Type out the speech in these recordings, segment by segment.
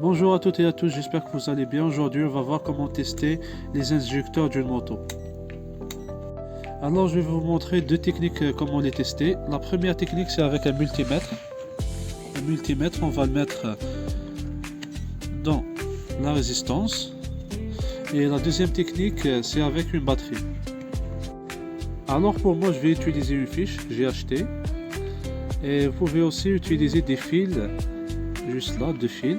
Bonjour à toutes et à tous, j'espère que vous allez bien. Aujourd'hui, on va voir comment tester les injecteurs d'une moto. Alors, je vais vous montrer deux techniques comment les tester. La première technique, c'est avec un multimètre. Un multimètre, on va le mettre dans la résistance. Et la deuxième technique, c'est avec une batterie. Alors, pour moi, je vais utiliser une fiche, j'ai acheté. Et vous pouvez aussi utiliser des fils, juste là, deux fils.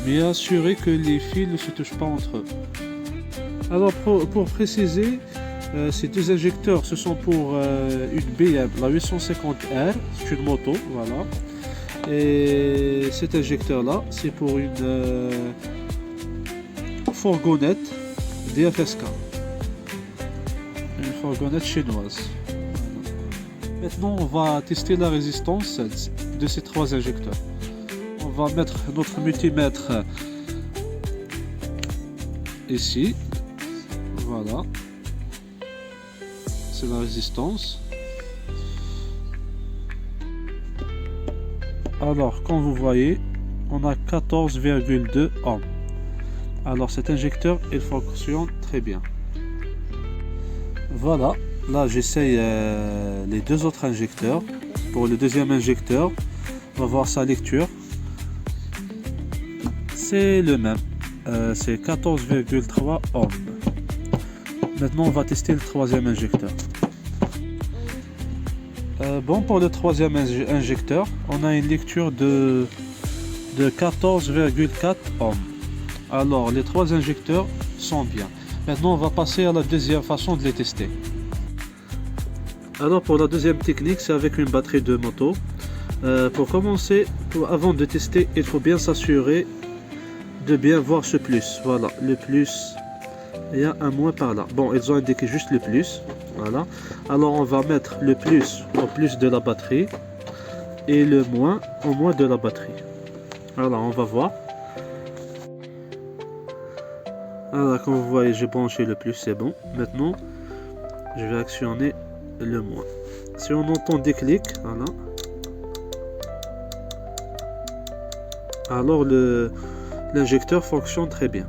Mais assurez que les fils ne se touchent pas entre eux. Alors pour préciser, ces deux injecteurs, ce sont pour une BM, la 850R, c'est une moto, voilà. Et cet injecteur là, c'est pour une fourgonnette DFSK, une fourgonnette chinoise. Voilà. Maintenant, on va tester la résistance de ces trois injecteurs. On va mettre notre multimètre ici, voilà, c'est la résistance. Alors comme vous voyez, on a 14,2 ohms. Alors cet injecteur il fonctionne très bien. Voilà, là j'essaye les deux autres injecteurs. Pour le deuxième injecteur, on va voir sa lecture. C'est le même, c'est 14,3 ohms. Maintenant on va tester le troisième injecteur. Bon, pour le troisième injecteur, on a une lecture de 14,4 ohms. Alors les trois injecteurs sont bien. Maintenant on va passer à la deuxième façon de les tester. Alors pour la deuxième technique, c'est avec une batterie de moto. Pour commencer, avant de tester, il faut bien s'assurer de bien voir ce plus. Voilà, le plus, il y a un moins par là. Bon, ils ont indiqué juste le plus, voilà. Alors on va mettre le plus au plus de la batterie et le moins au moins de la batterie. Voilà, on va voir. Alors comme vous voyez, j'ai branché le plus, c'est bon. Maintenant je vais actionner le moins. Si on entend des clics, voilà, alors l'injecteur fonctionne très bien.